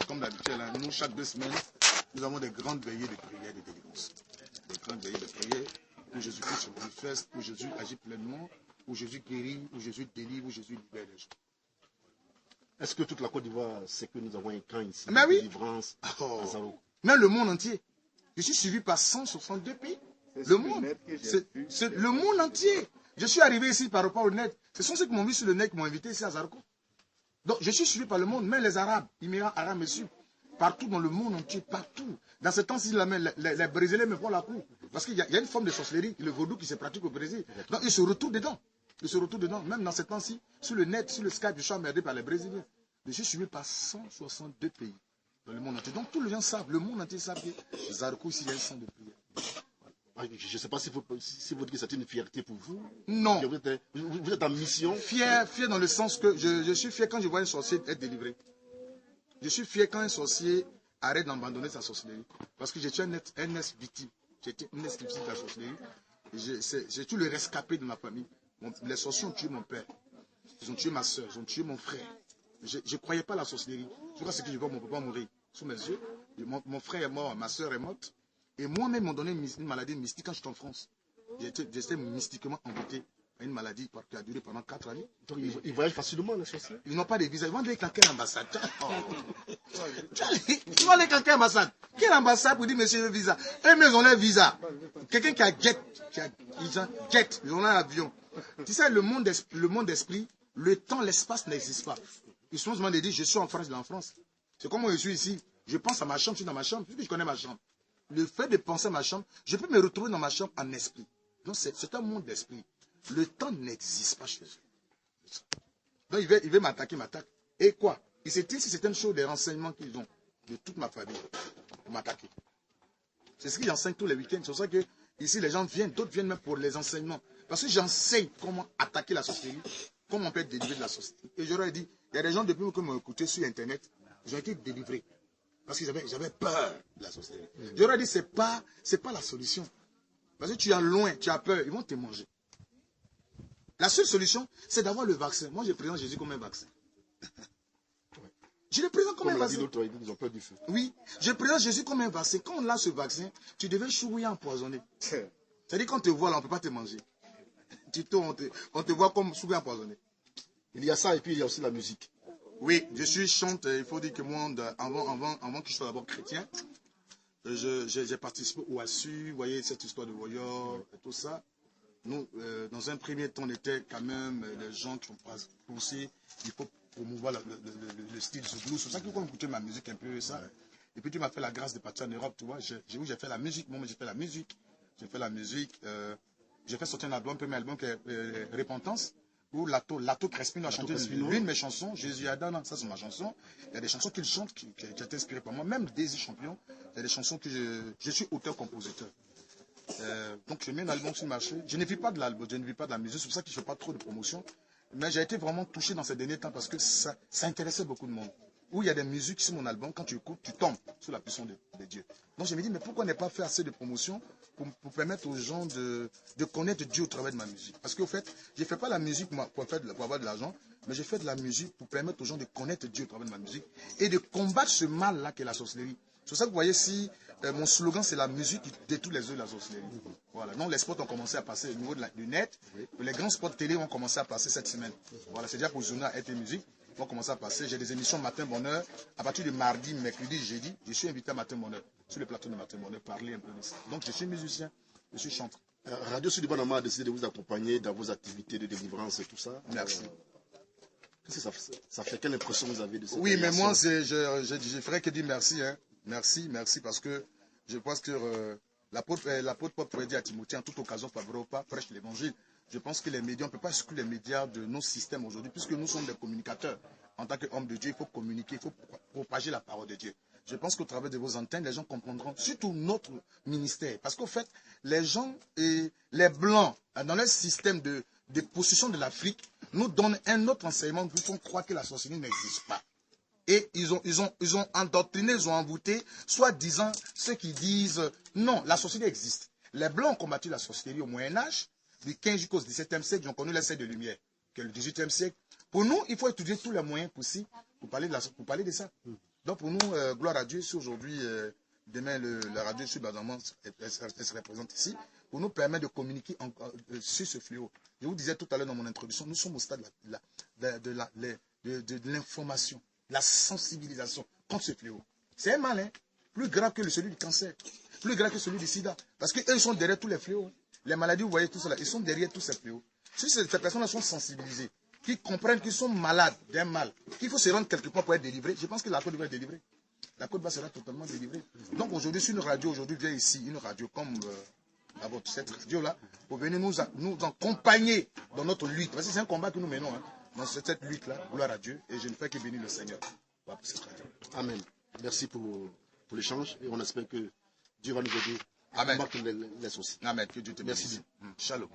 comme d'habitude, hein, nous, chaque 2 semaines, nous avons des grandes veillées de prière et de délivrance. Des grandes veillées de prière où Jésus-Christ se manifeste, où Jésus agit pleinement, où Jésus guérit, où Jésus délivre, où Jésus libère les gens. Est-ce que toute la Côte d'Ivoire sait que nous avons un camp ici Mais oui. délivrance à Zaroko? Même le monde entier. Je suis suivi par 162 pays. Le monde. C'est le monde entier. Je suis arrivé ici par rapport au net. Ce sont ceux qui m'ont vu sur le net qui m'ont invité ici à Zaroko. Donc je suis suivi par le monde, même les Arabes, Émirats Arabes me suivent. Partout dans le monde entier, partout. Dans ce temps-ci, les Brésiliens me font la cour. Parce qu'il y a une forme de sorcellerie, le vaudou qui se pratique au Brésil. Donc ils se retrouvent dedans. Ils se retrouvent dedans. Même dans ce temps-ci, sur le net, sur le Skype, je suis emmerdé par les Brésiliens. Je suis suivi par 162 pays dans le monde entier. Donc tous les gens savent, le monde entier savent que Zaroko, ici, il y a un centre de prière. Je ne sais pas si vous dites que c'est une fierté pour vous. Non. Vous êtes en mission. Fier dans le sens que je suis fier quand je vois un sorcier être délivré. Je suis fier quand un sorcier arrête d'abandonner sa sorcellerie. Parce que j'étais un ex victime. J'étais une ex victime de la sorcellerie. J'ai tout le rescapé de ma famille. Les sorciers ont tué mon père. Ils ont tué ma soeur. Ils ont tué mon frère. Je ne croyais pas à la sorcellerie. Je crois que je vois mon papa mourir sous mes yeux. Mon frère est mort, ma soeur est morte. Et moi-même, m'ont donné une maladie mystique quand j'étais en France. J'étais mystiquement envoûté à une maladie qui a duré pendant 4 années. Donc, ils voyagent facilement, les sorciers. Ils n'ont pas de visa. Ils vont aller claquer l'ambassade. Ils vont aller claquer l'ambassade. Quelle ambassade pour dire monsieur le visa? Eux, ils ont leur visa. Quelqu'un qui a jet, ils ont leur avion. Tu sais, le monde d'esprit, le temps, l'espace n'existe pas. Ils sont souvent de dire, je suis en France, je suis en France. C'est comme moi, je suis ici. Je pense à ma chambre, je suis dans ma chambre. Je connais ma chambre. Le fait de penser à ma chambre, je peux me retrouver dans ma chambre en esprit. Donc c'est un monde d'esprit. Le temps n'existe pas chez eux. Donc il veut m'attaquer, m'attaque. Et quoi? Il s'est dit si c'est une chose des renseignements qu'ils ont de toute ma famille pour m'attaquer. C'est ce qu'ils enseignent tous les week-ends. C'est pour ça que ici les gens viennent, d'autres viennent même pour les enseignements. Parce que j'enseigne comment attaquer la sorcellerie, comment on peut être délivré de la sorcellerie. Et j'aurais dit, il y a des gens depuis que m'ont écouté sur Internet, ils ont été délivrés. Parce que j'avais peur de la sorcellerie. J'aurais dit, c'est pas la solution. Parce que tu es loin, tu as peur, ils vont te manger. La seule solution, c'est d'avoir le vaccin. Moi, je présente Jésus comme un vaccin. Je le présente comme un vaccin. Ils ont peur du feu. Oui, je présente Jésus comme un vaccin. Quand on a ce vaccin, tu devais chouiller empoisonné. C'est-à-dire quand on te voit là, on ne peut pas te manger. On te voit comme chouiller empoisonné. Il y a ça et puis il y a aussi la musique. Oui, je suis chante. Il faut dire que moi, avant que je sois d'abord chrétien, j'ai participé au ASU, vous voyez cette histoire de Warrior et tout ça. Nous, dans un premier temps, on était quand même les gens qui ont poussé. Il faut promouvoir le style du blues. C'est ça que quand écouter ma musique un peu ça. Et puis tu m'as fait la grâce de partir en Europe, tu vois. J'ai fait la musique. Moi, j'ai fait la musique. J'ai fait sortir un album, un premier album qui est Repentance. Où Lato Crespino a chanté l'une de mes chansons, Jésus Adana, ça c'est ma chanson. Il y a des chansons qu'il chante qui ont été inspirées par moi, même Daisy Champion. Il y a des chansons que je suis auteur-compositeur. Donc je mets un album sur le marché. Je ne vis pas de l'album, je ne vis pas de la musique, c'est pour ça que je ne fais pas trop de promotion. Mais j'ai été vraiment touché dans ces derniers temps parce que ça intéressait beaucoup de monde. Où il y a des musiques sur mon album, quand tu écoutes, tu tombes sous la puissance de Dieu. Donc je me dis, mais pourquoi ne pas faire assez de promotion pour permettre aux gens de connaître Dieu au travers de ma musique? Parce qu'au fait, je ne fais pas la musique pour avoir de l'argent, mais je fais de la musique pour permettre aux gens de connaître Dieu au travers de ma musique et de combattre ce mal-là qu'est la sorcellerie. C'est pour ça que vous voyez, si mon slogan c'est la musique qui détruit les œufs de la sorcellerie. Voilà. Donc les spots ont commencé à passer au niveau du net. Les grands spots télé ont commencé à passer cette semaine. Voilà, c'est déjà pour Journal RT Musique. Ils vont commencer à passer. J'ai des émissions Matin Bonheur. À partir de mardi, mercredi, jeudi, je suis invité à Matin Bonheur. Sur le plateau de Matin Bonheur, parler un peu de ça. Donc je suis musicien, je suis chanteur. Radio Sud Banama a décidé de vous accompagner dans vos activités de délivrance et tout ça. Merci. Qu'est-ce que ça fait? Quelle impression vous avez de ça? Oui, mais moi, je ferais que dire merci. Hein. Merci, parce que je pense que l'apôtre Paul pourrait dire à Timothée, en toute occasion favorable, prêche l'évangile. Je pense que les médias, on ne peut pas exclure les médias de nos systèmes aujourd'hui, puisque nous sommes des communicateurs. En tant qu'hommes de Dieu, il faut communiquer, il faut propager la parole de Dieu. Je pense qu'au travers de vos antennes, les gens comprendront, surtout notre ministère. Parce qu'au fait, les gens et les Blancs, dans leur système de possession de l'Afrique, nous donnent un autre enseignement qui font croire que la sorcellerie n'existe pas. Et ils ont endoctriné, ils ont envoûté, soit disant ceux qui disent non, la sorcellerie existe. Les Blancs ont combattu la sorcellerie au Moyen-Âge, du 15 jusqu'au 17e siècle, ils ont connu les siècles de lumière, qui est le 18e siècle. Pour nous, il faut étudier tous les moyens possibles pour parler de ça. Donc pour nous, gloire à Dieu, si aujourd'hui, demain, la radio sur Bazamans, elle se représente ici, pour nous permettre de communiquer sur ce fléau. Je vous disais tout à l'heure dans mon introduction, nous sommes au stade de l'information, la sensibilisation contre ce fléau. C'est un mal, hein, plus grave que celui du cancer, plus grave que celui du sida. Parce qu'eux, ils sont derrière tous les fléaux. Les maladies, vous voyez tout cela, ils sont derrière tous ces fléaux. Si ces personnes sont sensibilisées, qui comprennent qu'ils sont malades d'un mal, qu'il faut se rendre quelque part pour être délivré, je pense que la Côte va être délivrée. La Côte sera totalement délivrée. Donc aujourd'hui, si une radio aujourd'hui vient ici, une radio comme cette radio-là, pour venir nous accompagner dans notre lutte, parce que c'est un combat que nous menons, hein, dans cette lutte-là, gloire à Dieu, et je ne fais que bénir le Seigneur. Voilà pour cette radio. Amen. Merci pour l'échange, et on espère que Dieu va nous aider à Amen. combattre les soucis. Amen. Que Dieu te bénisse. Merci. Shalom.